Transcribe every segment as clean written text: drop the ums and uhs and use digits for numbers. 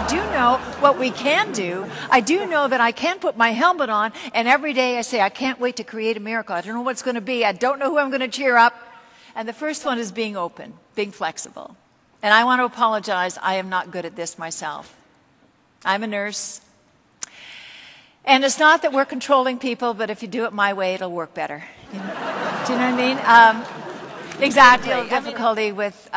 I do know what we can do. I do know that I can put my helmet on, and every day I say, I can't wait to create a miracle. I don't know what's going to be. I don't know who I'm going to cheer up. And the first one is being open, being flexible. And I want to apologize. I am not good at this myself. I'm a nurse. And it's not that we're controlling people, but if you do it my way, it'll work better. You know? Do you know what I mean? Exactly. Difficulty with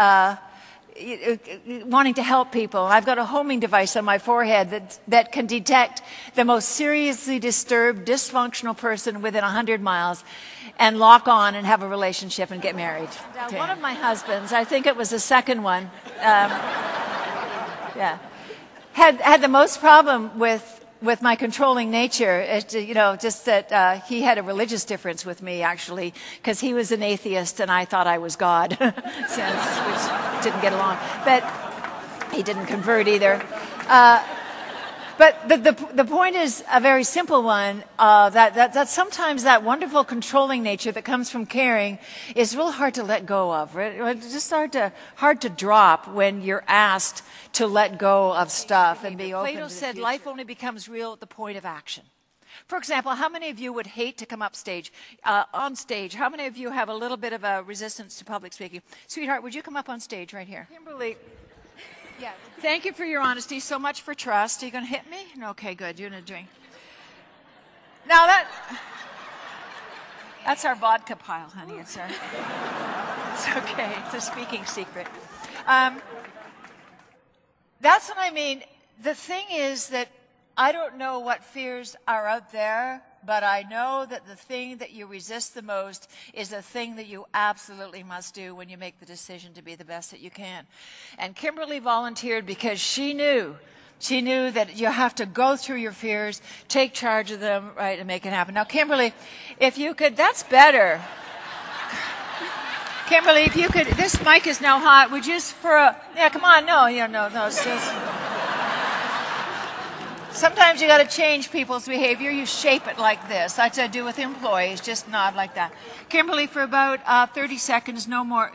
wanting to help people. I've got a homing device on my forehead that can detect the most seriously disturbed, dysfunctional person within 100 miles and lock on and have a relationship and get married. One of my husbands, I think it was the second one, had the most problem with my controlling nature, you know, just that he had a religious difference with me, actually, because he was an atheist and I thought I was God, which didn't get along. But he didn't convert either. But the point is a very simple one, that sometimes that wonderful controlling nature that comes from caring is real hard to let go of. Right? It's just hard to drop when you're asked to let go of stuff and be open. Plato said life only becomes real at the point of action. For example, how many of you would hate to come up on stage? How many of you have a little bit of a resistance to public speaking? Sweetheart, would you come up on stage right here? Kimberly. Yeah. Thank you for your honesty. So much for trust. Are you going to hit me? No, okay, good. You're going to drink. Now that's our vodka pile, honey. It's okay. It's a speaking secret. That's what I mean. The thing is that I don't know what fears are out there, but I know that the thing that you resist the most is the thing that you absolutely must do when you make the decision to be the best that you can. And Kimberly volunteered because she knew that you have to go through your fears, take charge of them, right, and make it happen. Now, Kimberly, if you could, that's better. Kimberly, if you could, this mic is now hot. Would you just yeah, come on, no, it's just... Sometimes you got to change people's behavior. You shape it like this. That's what I do with employees. Just nod like that. Kimberly, for about 30 seconds, no more.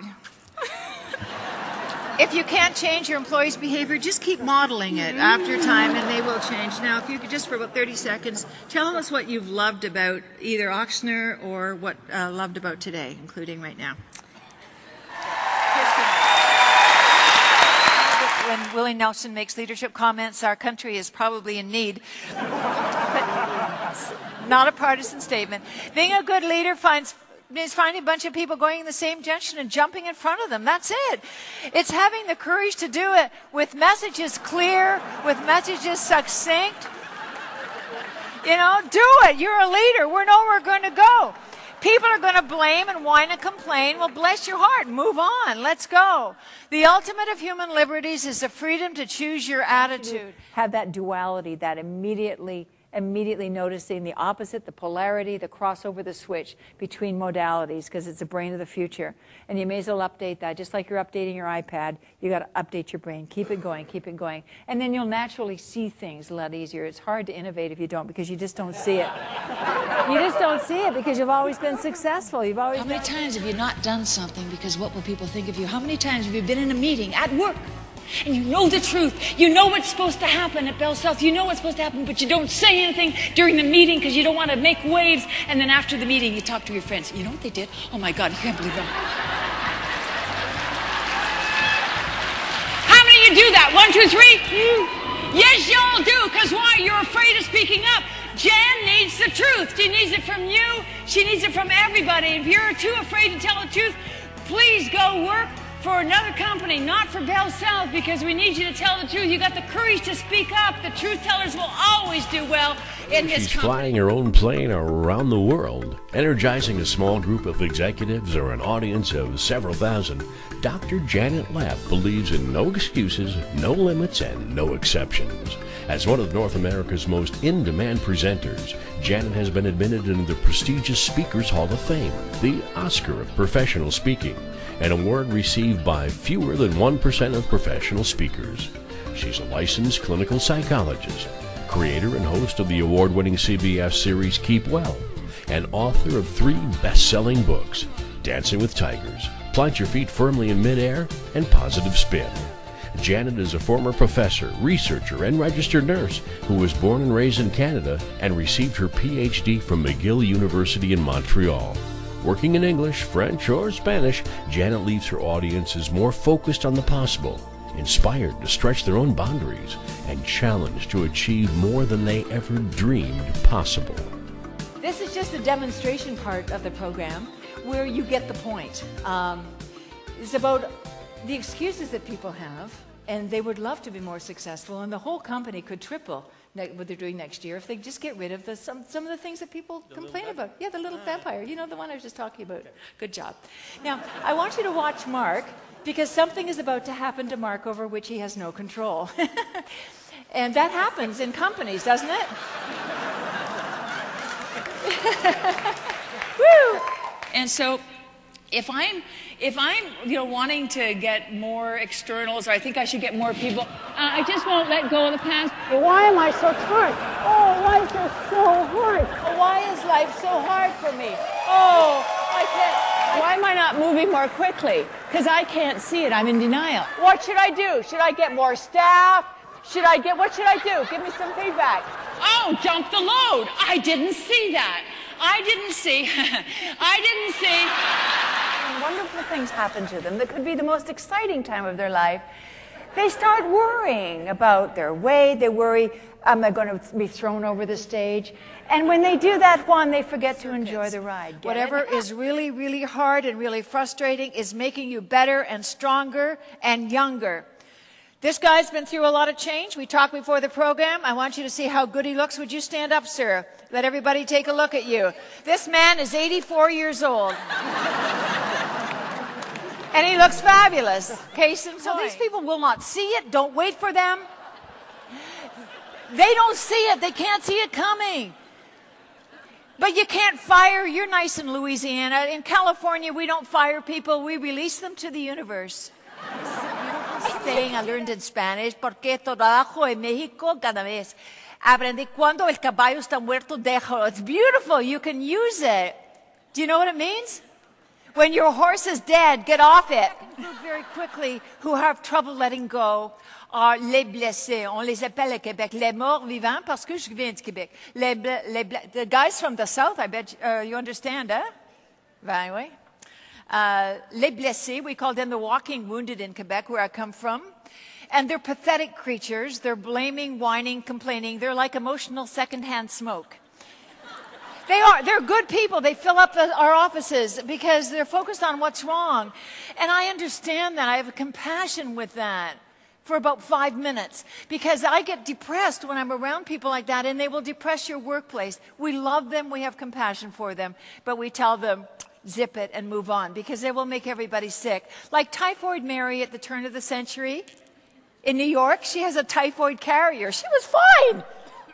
If you can't change your employees' behavior, just keep modeling it after time, and they will change. Now, if you could just for about 30 seconds, tell us what you've loved about either Ochsner or what loved about today, including right now. When Willie Nelson makes leadership comments, our country is probably in need. But not a partisan statement. Being a good leader means finding a bunch of people going in the same direction and jumping in front of them. That's it. It's having the courage to do it with messages clear, with messages succinct. You know, do it. You're a leader. We know where we're going to go. People are going to blame and whine and complain. Well, bless your heart. Move on. Let's go. The ultimate of human liberties is the freedom to choose your attitude. Have that duality, that immediately noticing the opposite, the polarity, the crossover, the switch between modalities, because it's the brain of the future. And you may as well update that. Just like you're updating your iPad, you got to update your brain. Keep it going, keep it going. And then you'll naturally see things a lot easier. It's hard to innovate if you don't, because you just don't see it. You just don't see it because you've always been successful. You've always How many times have you not done something because what will people think of you? How many times have you been in a meeting at work and you know the truth? You know what's supposed to happen at Bell South. You know what's supposed to happen, but you don't say anything during the meeting because you don't want to make waves. And then after the meeting, you talk to your friends. You know what they did? Oh my God, I can't believe that. How many of you do that? 1, 2, 3? Yes, y'all do. Because why? You're afraid of speaking up. Jan needs the truth. She needs it from you. She needs it from everybody. If you're too afraid to tell the truth, please go work for another company, not for Bell South, because we need you to tell the truth. You got the courage to speak up. The truth tellers will always do well in this company. She's flying her own plane around the world, energizing a small group of executives or an audience of several thousand. Dr. Janet Lapp believes in no excuses, no limits, and no exceptions. As one of North America's most in-demand presenters, Janet has been admitted into the prestigious Speakers Hall of Fame, the Oscar of Professional Speaking, an award received by fewer than 1% of professional speakers. She's a licensed clinical psychologist, creator and host of the award-winning CBS series Keep Well, and author of 3 best-selling books, Dancing with Tigers, Plant Your Feet Firmly in Midair, and Positive Spin. Janet is a former professor, researcher, and registered nurse who was born and raised in Canada and received her PhD from McGill University in Montreal. Working in English, French, or Spanish, Janet leaves her audiences more focused on the possible, inspired to stretch their own boundaries, and challenged to achieve more than they ever dreamed possible. This is just a demonstration part of the program where you get the point. It's about the excuses that people have, and they would love to be more successful, and the whole company could triple what they're doing next year if they just get rid of some of the things that people complain about. Yeah, the little vampire. You know, the one I was just talking about. Good job. Now, I want you to watch Mark, because something is about to happen to Mark over which he has no control. And that happens in companies, doesn't it? Woo! And so if I'm wanting to get more externals, or I think I should get more people, I just won't let go of the past. Why am I so tired? Oh, life is so hard. Why is life so hard for me? Oh, I can't. Why am I not moving more quickly? Because I can't see it. I'm in denial. What should I do? Should I get more staff? What should I do? Give me some feedback. Oh, dump the load. I didn't see that. I didn't see. Wonderful things happen to them that could be the most exciting time of their life. They start worrying about their weight. They worry, am I going to be thrown over the stage? And when they do that, Juan, they forget to enjoy the ride. Whatever is really, really hard and really frustrating is making you better and stronger and younger. This guy's been through a lot of change. We talked before the program. I want you to see how good he looks. Would you stand up, sir? Let everybody take a look at you. This man is 84 years old. And he looks fabulous. Case in point. So these people will not see it. Don't wait for them. They don't see it. They can't see it coming. But you can't fire. You're nice in Louisiana. In California, we don't fire people. We release them to the universe. Thing I learned in Spanish, porque trabajo en México cada vez. Aprendí cuando el caballo está muerto, déjalo. It's beautiful. You can use it. Do you know what it means? When your horse is dead, get off it. Very quickly, who have trouble letting go are les blessés. On les appelle au Québec les morts vivants parce que je viens du Québec. The guys from the South, I bet you understand, huh? Anyway. Les blessés, we call them the walking wounded in Quebec, where I come from. And they're pathetic creatures. They're blaming, whining, complaining. They're like emotional secondhand smoke. They are. They're good people. They fill up our offices because they're focused on what's wrong. And I understand that. I have a compassion with that for about 5 minutes because I get depressed when I'm around people like that, and they will depress your workplace. We love them. We have compassion for them. But we tell them, zip it and move on because they will make everybody sick. Like Typhoid Mary at the turn of the century in New York, she has a typhoid carrier. She was fine,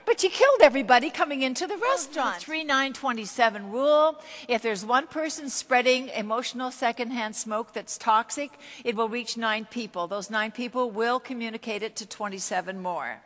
but she killed everybody coming into the restaurant. 3-9-27 rule. If there's one person spreading emotional secondhand smoke that's toxic, it will reach 9 people. Those 9 people will communicate it to 27 more.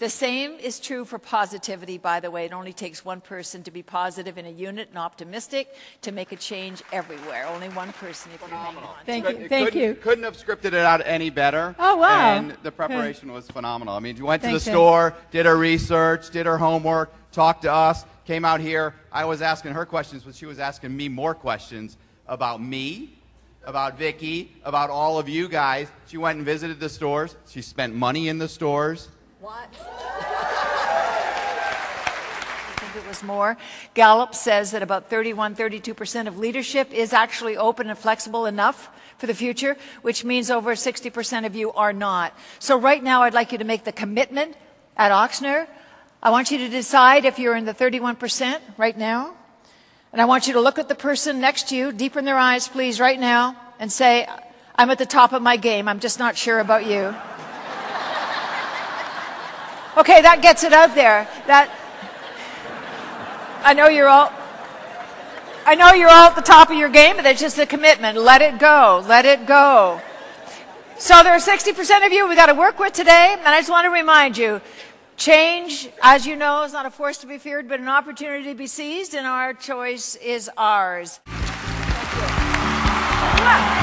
The same is true for positivity, by the way. It only takes one person to be positive in a unit and optimistic to make a change everywhere. Only one person if you're hanging on. Thank you. Couldn't have scripted it out any better. Oh, wow. And the preparation was phenomenal. I mean, you went to the store, did her research, did her homework, talked to us, came out here. I was asking her questions, but she was asking me more questions about me, about Vicky, about all of you guys. She went and visited the stores. She spent money in the stores. What? I think it was more. Gallup says that about 32% of leadership is actually open and flexible enough for the future, which means over 60% of you are not. So right now, I'd like you to make the commitment at Oxner. I want you to decide if you're in the 31% right now. And I want you to look at the person next to you, deep in their eyes, please, right now, and say, I'm at the top of my game. I'm just not sure about you. Okay, that gets it out there. I know you're all at the top of your game, but it's just a commitment. Let it go. Let it go. So there are 60% of you we got to work with today, and I just want to remind you, change, as you know, is not a force to be feared, but an opportunity to be seized, and our choice is ours. Thank you.